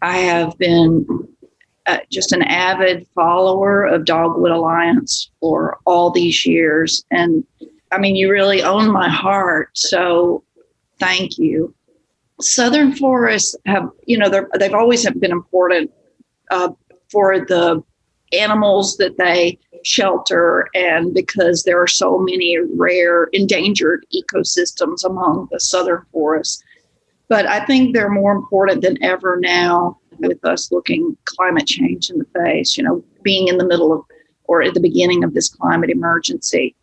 I have been just an avid follower of Dogwood Alliance for all these years. And I mean, you really own my heart. So thank you. Southern forests have, they've always been important for the animals that they shelter, and because there are so many rare endangered ecosystems among the southern forests. But I think they're more important than ever now, with us looking climate change in the face, being in the middle of or at the beginning of this climate emergency.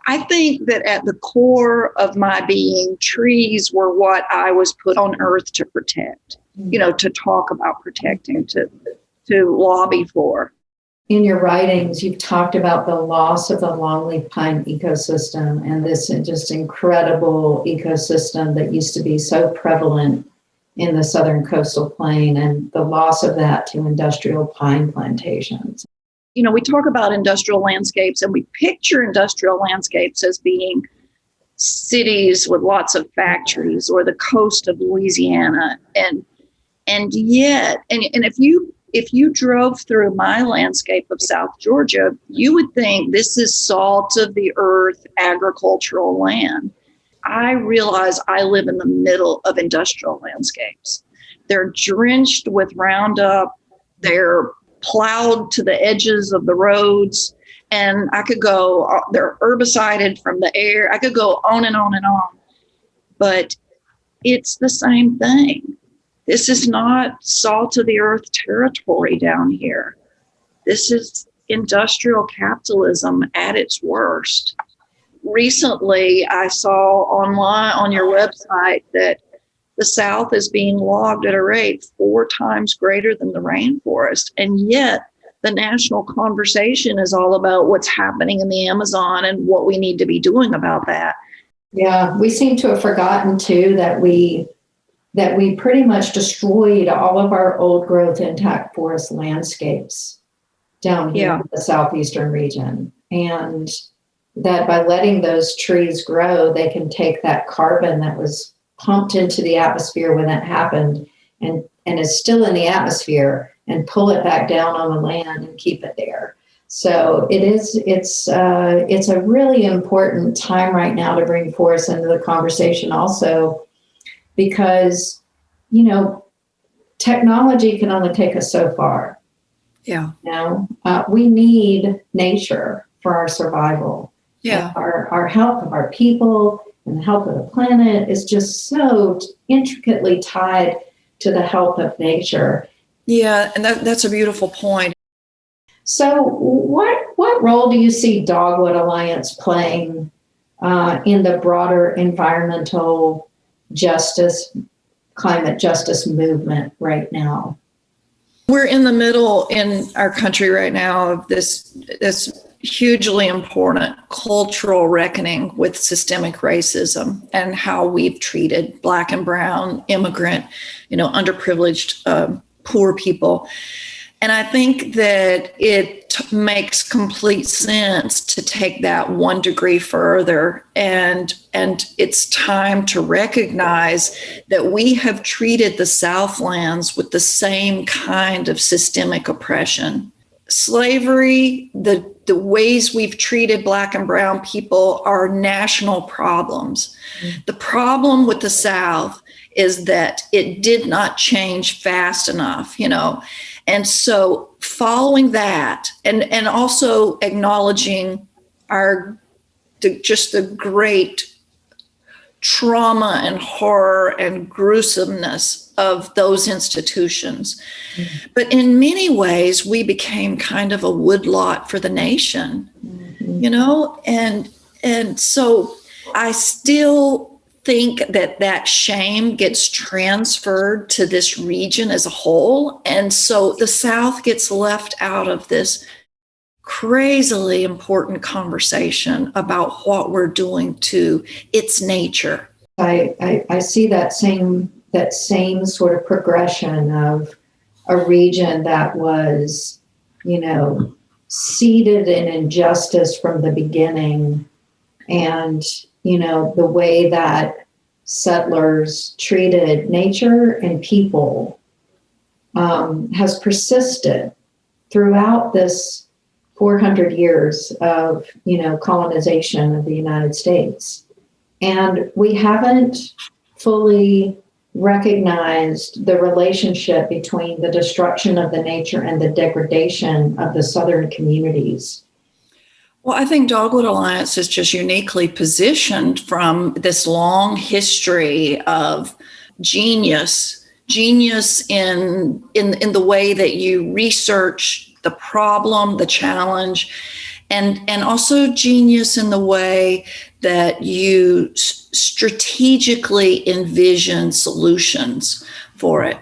I think that at the core of my being, trees were what I was put on earth to protect, to talk about protecting, to lobby for. In your writings, you've talked about the loss of the longleaf pine ecosystem and this just incredible ecosystem that used to be so prevalent in the southern coastal plain, and the loss of that to industrial pine plantations. We talk about industrial landscapes, and we picture industrial landscapes as being cities with lots of factories or the coast of Louisiana. And yet, if you drove through my landscape of South Georgia, you would think this is salt of the earth agricultural land. I realize I live in the middle of industrial landscapes. They're drenched with Roundup. They're plowed to the edges of the roads. And I could go, they're herbicided from the air. I could go on and on and on. But it's the same thing. This is not salt of the earth territory down here. This is industrial capitalism at its worst. Recently, I saw online on your website that the South is being logged at a rate 4 times greater than the rainforest. And yet the national conversation is all about what's happening in the Amazon and what we need to be doing about that. Yeah, we seem to have forgotten too that we pretty much destroyed all of our old growth intact forest landscapes down here in the southeastern region. And that by letting those trees grow, they can take that carbon that was pumped into the atmosphere when that happened and is still in the atmosphere and pull it back down on the land and keep it there. So it's a really important time right now to bring forests into the conversation also, because, technology can only take us so far. Yeah. We need nature for our survival. Yeah. Our health of our people and the health of the planet is just so intricately tied to the health of nature. Yeah, and that's a beautiful point. So what role do you see Dogwood Alliance playing in the broader environmental justice, climate justice movement right now? We're in the middle in our country right now of this hugely important cultural reckoning with systemic racism and how we've treated Black and brown, immigrant, underprivileged, poor people. And I think that it makes complete sense to take that 1 degree further. And it's time to recognize that we have treated the Southlands with the same kind of systemic oppression. Slavery, the ways we've treated Black and brown people are national problems. Mm-hmm. The problem with the South is that it did not change fast enough, And so following that and also acknowledging the great trauma and horror and gruesomeness of those institutions. Mm-hmm. But in many ways, we became kind of a woodlot for the nation, and so I still think that shame gets transferred to this region as a whole. And so the South gets left out of this crazily important conversation about what we're doing to its nature. I see that same sort of progression of a region that was, seated in injustice from the beginning, and the way that settlers treated nature and people has persisted throughout this 400 years of, colonization of the United States. And we haven't fully recognized the relationship between the destruction of the nature and the degradation of the southern communities. Well, I think Dogwood Alliance is just uniquely positioned from this long history of genius in the way that you research the problem, the challenge, and also genius in the way that you strategically envision solutions for it.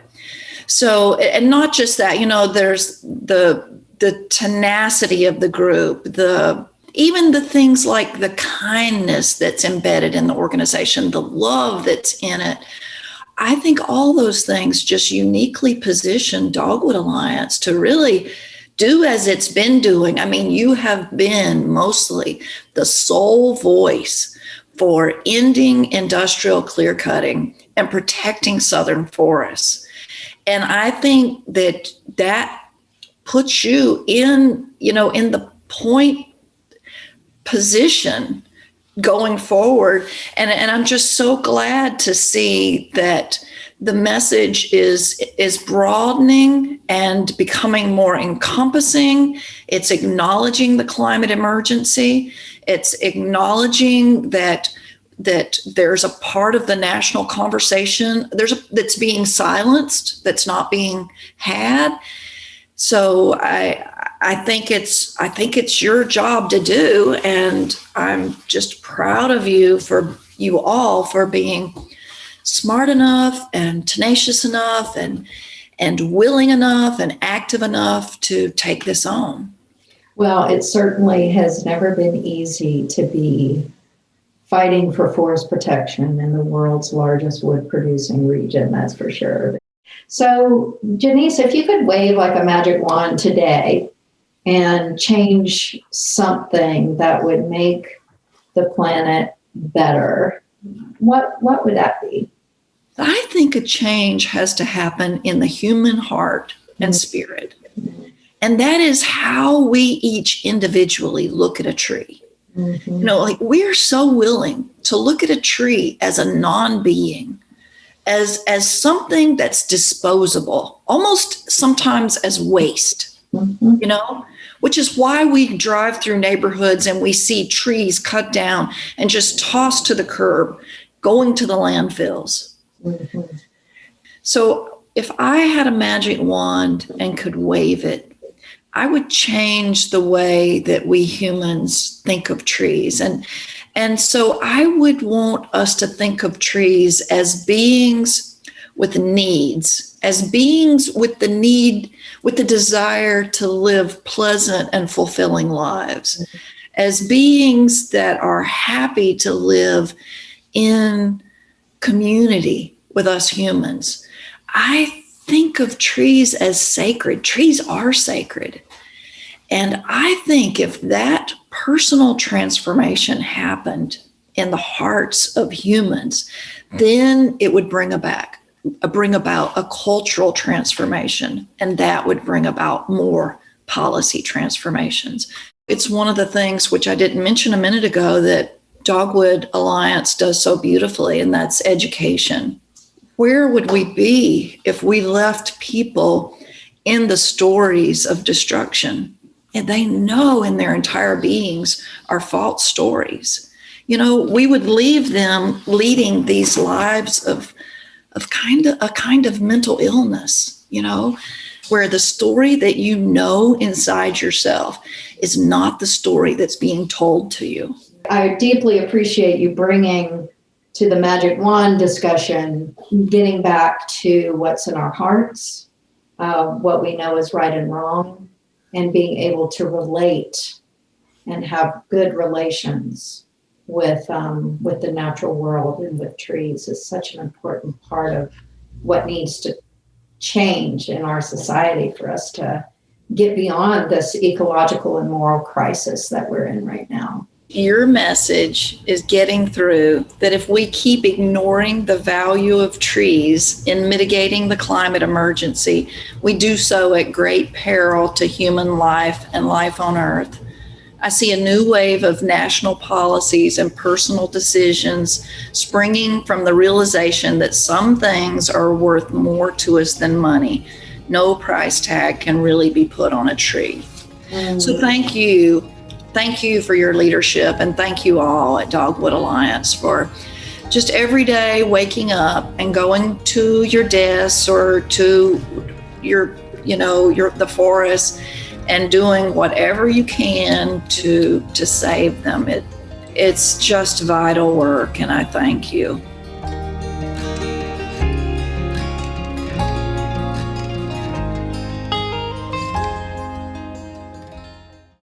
So, and not just that, there's the tenacity of the group, even the things like the kindness that's embedded in the organization, the love that's in it. I think all those things just uniquely position Dogwood Alliance to really do as it's been doing. I mean, you have been mostly the sole voice for ending industrial clear cutting and protecting southern forests. And I think that puts you in the point position going forward. And I'm just so glad to see that the message is broadening and becoming more encompassing. It's acknowledging the climate emergency. It's acknowledging that there's a part of the national conversation that's being silenced, that's not being had. So I think it's your job to do, and I'm just proud of you all for being smart enough and tenacious enough and willing enough and active enough to take this on. Well, it certainly has never been easy to be fighting for forest protection in the world's largest wood producing region, that's for sure. So, Janice, if you could wave like a magic wand today and change something that would make the planet better, what would that be? I think a change has to happen in the human heart and spirit. And that is how we each individually look at a tree. Mm-hmm. We're so willing to look at a tree as a non-being, as something that's disposable, almost sometimes as waste, which is why we drive through neighborhoods and we see trees cut down and just tossed to the curb, going to the landfills. Mm-hmm. So if I had a magic wand and could wave it, I would change the way that we humans think of trees. And so I would want us to think of trees as beings with needs, as beings with the desire to live pleasant and fulfilling lives, as beings that are happy to live in community with us humans. I think of trees as sacred. Trees are sacred. And I think if that personal transformation happened in the hearts of humans, then it would bring about a cultural transformation, and that would bring about more policy transformations. It's one of the things which I didn't mention a minute ago that Dogwood Alliance does so beautifully, and that's education. Where would we be if we left people in the stories of destruction? And they know in their entire beings are false stories. We would leave them leading these lives of a kind of mental illness, where the story that inside yourself is not the story that's being told to you. I deeply appreciate you bringing to the magic wand discussion, getting back to what's in our hearts, what we know is right and wrong, and being able to relate and have good relations with the natural world and with trees is such an important part of what needs to change in our society for us to get beyond this ecological and moral crisis that we're in right now. your message is getting through that if we keep ignoring the value of trees in mitigating the climate emergency, we do so at great peril to human life and life on Earth. I see a new wave of national policies and personal decisions springing from the realization that some things are worth more to us than money. No price tag can really be put on a tree. So thank you. Thank you for your leadership, and thank you all at Dogwood Alliance for just every day waking up and going to your desks or to the forest and doing whatever you can to save them. It's just vital work, and I thank you.